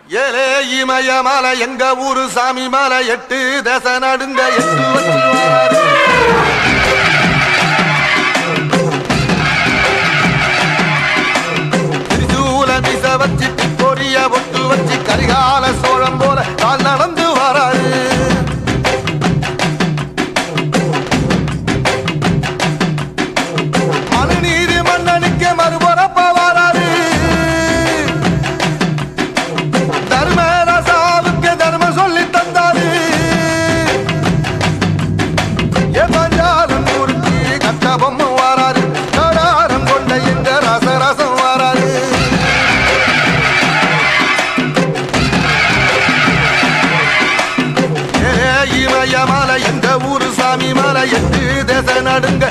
ஏலே இமய மலை எங்க ஊரு சாமி மலை 8 தேச நடுங்க 8 வச்சு வராரு. திருச்சூல மிச வச்சு பொரிய ஒட்டு வச்சு கரிகால சோழம் போல கால் நடந்து வராரு. மனுநீதி மன்னனுக்கு மறுபுறப்ப வராரு. தர்மராசாவுக்கு தர்மம் சொல்லி தந்தாரு. ஏமாஞ்சாலும் ஊருக்கு கட்டபொம்ம வராரு. கடாரம் கொண்ட எங்க ரசரசம் வராரு. இமய மலை எங்க ஊரு சாமி மலை 8 தேச நடுங்க